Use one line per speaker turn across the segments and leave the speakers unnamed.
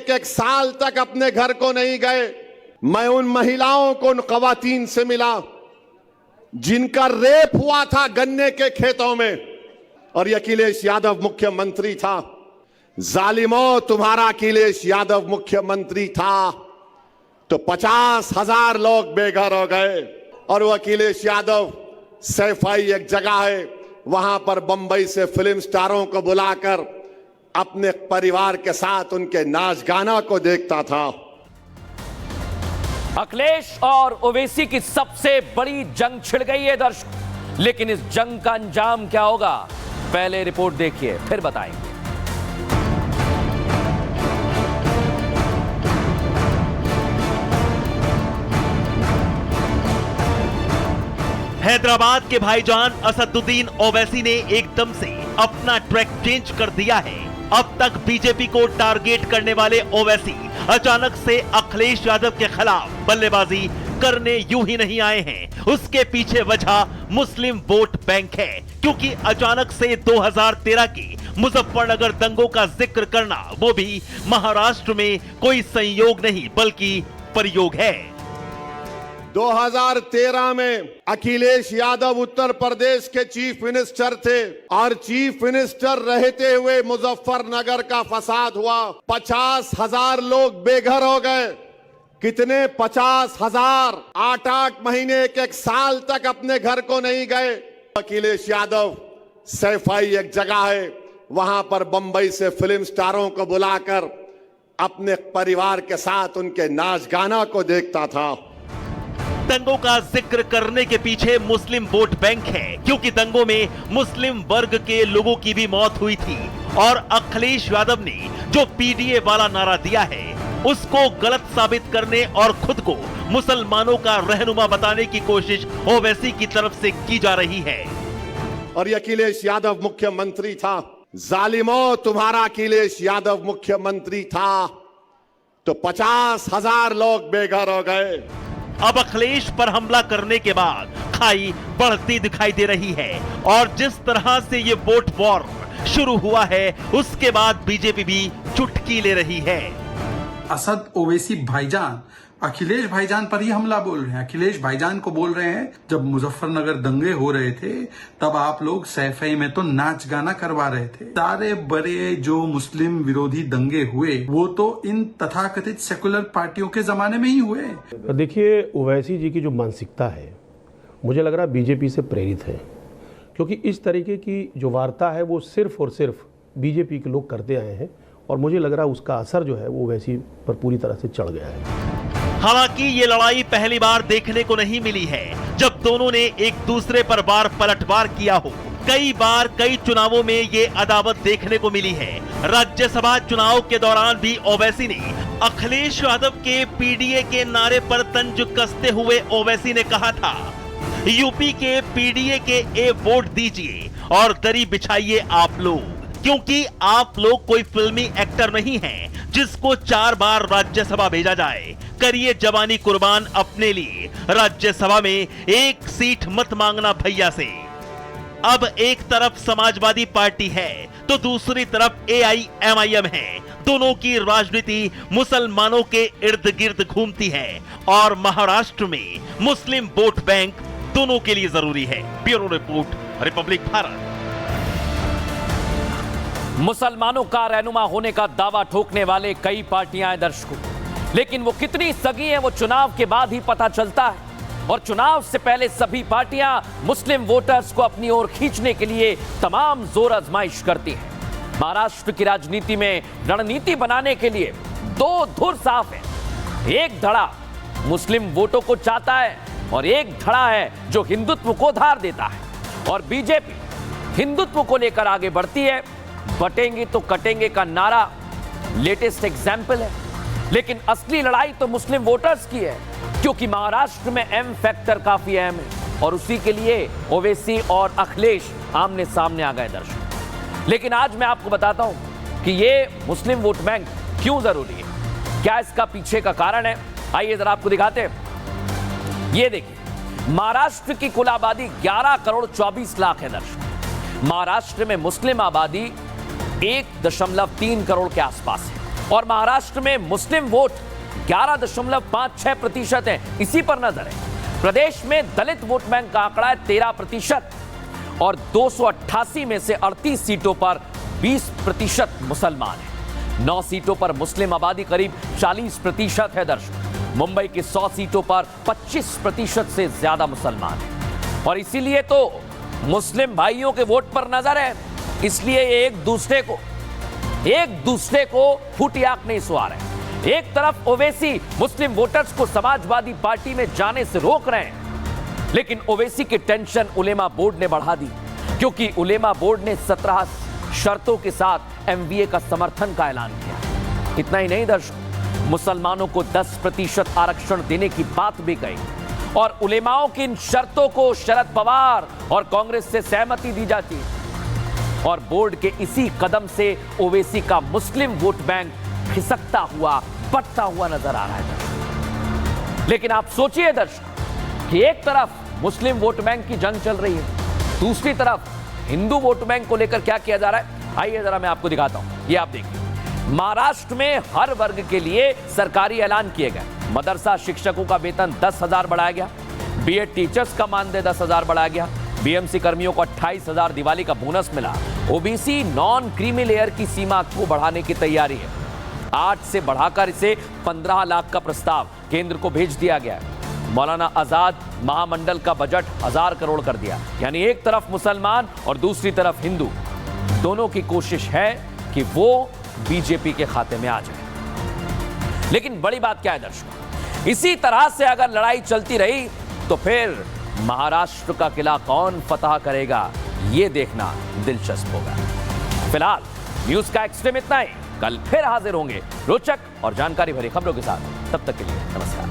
एक साल तक अपने घर को नहीं गए। मैं उन महिलाओं को, उन खवातीन से मिला जिनका रेप हुआ था गन्ने के खेतों में, और ये अखिलेश यादव मुख्यमंत्री था। जालिमों, तुम्हारा अखिलेश यादव मुख्यमंत्री था तो 50,000 लोग बेघर हो गए। और वो अखिलेश यादव सैफई एक जगह है, वहां पर बंबई से फिल्म स्टारों को बुलाकर अपने परिवार के साथ उनके नाच गाना को देखता था।
अखिलेश और ओवैसी की सबसे बड़ी जंग छिड़ गई है दर्शक, लेकिन इस जंग का अंजाम क्या होगा, पहले रिपोर्ट देखिए फिर बताएंगे।
हैदराबाद के भाईजान असदुद्दीन ओवैसी ने एकदम से अपना ट्रैक चेंज कर दिया है। अब तक बीजेपी को टारगेट करने वाले ओवैसी अचानक से अखिलेश यादव के खिलाफ बल्लेबाजी करने यूं ही नहीं आए हैं। उसके पीछे वजह मुस्लिम वोट बैंक है, क्योंकि अचानक से 2013 की मुजफ्फरनगर दंगों का जिक्र करना, वो भी महाराष्ट्र में, कोई संयोग नहीं बल्कि प्रयोग है।
2013 में अखिलेश यादव उत्तर प्रदेश के चीफ मिनिस्टर थे और चीफ मिनिस्टर रहते हुए मुजफ्फरनगर का फसाद हुआ। 50,000 लोग बेघर हो गए। कितने? 50,000। 8-8 महीने, एक साल तक अपने घर को नहीं गए। अखिलेश यादव सैफई एक जगह है, वहां पर बंबई से फिल्म स्टारों को बुलाकर अपने परिवार के साथ उनके नाच गाना को देखता था।
दंगों का जिक्र करने के पीछे मुस्लिम वोट बैंक है, क्योंकि दंगों में मुस्लिम वर्ग के लोगों की भी मौत हुई थी। और अखिलेश यादव ने जो पीडीए वाला नारा दिया है, उसको गलत साबित करने और खुद को मुसलमानों का रहनुमा बताने की कोशिश ओवैसी की तरफ से की जा रही है।
और ये अखिलेश यादव मुख्यमंत्री था। जालिमों, तुम्हारा अखिलेश यादव मुख्यमंत्री था तो 50,000 लोग बेघर हो गए।
अब अखिलेश पर हमला करने के बाद खाई बढ़ती दिखाई दे रही है, और जिस तरह से ये वोट वॉर शुरू हुआ है, उसके बाद बीजेपी भी चुटकी ले रही है।
असद ओवैसी भाईजान अखिलेश भाईजान पर ही हमला बोल रहे हैं। अखिलेश भाईजान को बोल रहे हैं, जब मुजफ्फरनगर दंगे हो रहे थे तब आप लोग सैफई में तो नाच गाना करवा रहे थे। सारे बड़े जो मुस्लिम विरोधी दंगे हुए वो तो इन तथाकथित सेकुलर पार्टियों के जमाने में ही हुए।
देखिए, ओवैसी जी की जो मानसिकता है, मुझे लग रहा है बीजेपी से प्रेरित है, क्योंकि इस तरीके की जो वार्ता है वो सिर्फ और सिर्फ बीजेपी के लोग करते आए हैं, और मुझे लग रहा है उसका असर जो है वो ओवैसी पर पूरी तरह से चढ़ गया है।
हालांकि ये लड़ाई पहली बार देखने को नहीं मिली है, जब दोनों ने एक दूसरे पर बार पलटवार किया हो। कई बार कई चुनावों में ये अदावत देखने को मिली है। राज्यसभा चुनाव के दौरान भी ओवैसी ने अखिलेश यादव के पीडीए के नारे पर तंज कसते हुए ओवैसी ने कहा था, यूपी के पीडीए के ए वोट दीजिए और दरी बिछाइए आप लोग, क्योंकि आप लोग कोई फिल्मी एक्टर नहीं हैं जिसको 4 बार राज्यसभा भेजा जाए। करिए जवानी कुर्बान अपने लिए, राज्यसभा में 1 सीट मत मांगना भैया से। अब एक तरफ समाजवादी पार्टी है तो दूसरी तरफ AIMIM है। दोनों की राजनीति मुसलमानों के इर्द गिर्द घूमती है, और महाराष्ट्र में मुस्लिम वोट बैंक दोनों के लिए जरूरी है। Bureau report, Republic Bharat.
मुसलमानों का रहनुमा होने का दावा ठोकने वाले कई पार्टियां हैं दर्शकों, लेकिन वो कितनी सगी हैं वो चुनाव के बाद ही पता चलता है। और चुनाव से पहले सभी पार्टियां मुस्लिम वोटर्स को अपनी ओर खींचने के लिए तमाम जोर आजमाइश करती हैं। महाराष्ट्र की राजनीति में रणनीति बनाने के लिए 2 धुर साफ है। एक धड़ा मुस्लिम वोटों को चाहता है और एक धड़ा है जो हिंदुत्व को धार देता है। और बीजेपी हिंदुत्व को लेकर आगे बढ़ती है। बटेंगे तो कटेंगे का नारा लेटेस्ट एग्जाम्पल है, लेकिन असली लड़ाई तो मुस्लिम वोटर्स की है, क्योंकि महाराष्ट्र में एम फैक्टर काफी अहम है, और उसी के लिए ओवैसी और अखिलेश आमने सामने आ गए दर्शक। लेकिन आज मैं आपको बताता हूं कि ये मुस्लिम वोट बैंक क्यों जरूरी है, क्या इसका पीछे का कारण है। आइए जरा आपको दिखाते हैं। ये देखिए, महाराष्ट्र की कुल आबादी 11 करोड़ 24 लाख है दर्शक। महाराष्ट्र में मुस्लिम आबादी 1.3 करोड़ के आसपास है। और महाराष्ट्र में मुस्लिम वोट 11.56% है, इसी पर नजर है। प्रदेश में दलित वोट बैंक का आंकड़ा है 13% और 288 में से 38 सीटों पर 20% मुसलमान है। 9 सीटों पर मुस्लिम आबादी करीब 40% है दर्शक। मुंबई की 100 सीटों पर 25% से ज्यादा मुसलमान है और इसीलिए तो मुस्लिम भाइयों के वोट पर नजर है, इसलिए एक दूसरे को फूटी आंख नहीं सुहा रहे। एक तरफ ओवैसी मुस्लिम वोटर्स को समाजवादी पार्टी में जाने से रोक रहे हैं, लेकिन ओवैसी की टेंशन उलेमा बोर्ड ने बढ़ा दी, क्योंकि उलेमा बोर्ड ने 17 शर्तों के साथ एमबीए का समर्थन का ऐलान किया। इतना ही नहीं दर्शक, मुसलमानों को 10% आरक्षण देने की बात भी कही और उलेमाओं की इन शर्तों को शरद पवार और कांग्रेस से सहमति दी जाती है और बोर्ड के इसी कदम से ओवैसी का मुस्लिम वोट बैंक खिसकता हुआ, बढ़ता हुआ नजर आ रहा है। लेकिन आप सोचिए दर्शक कि एक तरफ मुस्लिम वोट बैंक की जंग चल रही है, दूसरी तरफ हिंदू वोट बैंक को लेकर क्या किया जा रहा है, आइए जरा मैं आपको दिखाता हूं। ये आप देखिए, महाराष्ट्र में हर वर्ग के लिए सरकारी ऐलान किए गए। मदरसा शिक्षकों का वेतन 10,000 बढ़ाया गया, बीएड टीचर्स का मानदेय 10,000 बढ़ाया गया, बीएमसी कर्मियों को 28,000 दिवाली का बोनस मिला। ओबीसी नॉन क्रीमी लेयर की सीमा को बढ़ाने की तैयारी है, 8 से बढ़ाकर इसे 15 लाख का प्रस्ताव केंद्र को भेज दिया गया है। मौलाना आजाद महामंडल का बजट 1000 करोड़ कर दिया। यानी एक तरफ मुसलमान और दूसरी तरफ हिंदू, दोनों की कोशिश है कि वो बीजेपी के खाते में आ जाए। लेकिन बड़ी बात क्या है दर्शकों, इसी तरह से अगर लड़ाई चलती रही तो फिर महाराष्ट्र का किला कौन फतह करेगा, यह देखना दिलचस्प होगा। फिलहाल न्यूज का एक्सट्रीम इतना ही, कल फिर हाजिर होंगे रोचक और जानकारी भरी खबरों के साथ। तब तक के लिए नमस्कार।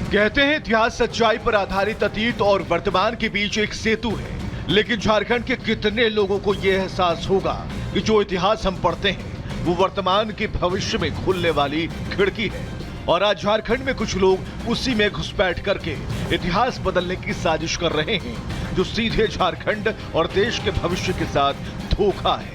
कहते हैं इतिहास सच्चाई पर आधारित अतीत और वर्तमान के बीच एक सेतु है, लेकिन झारखंड के कितने लोगों को यह एहसास होगा कि जो इतिहास हम पढ़ते हैं वो वर्तमान के भविष्य में खुलने वाली खिड़की है। और आज झारखंड में कुछ लोग उसी में घुसपैठ करके इतिहास बदलने की साजिश कर रहे हैं, जो सीधे झारखंड और देश के भविष्य के साथ धोखा है।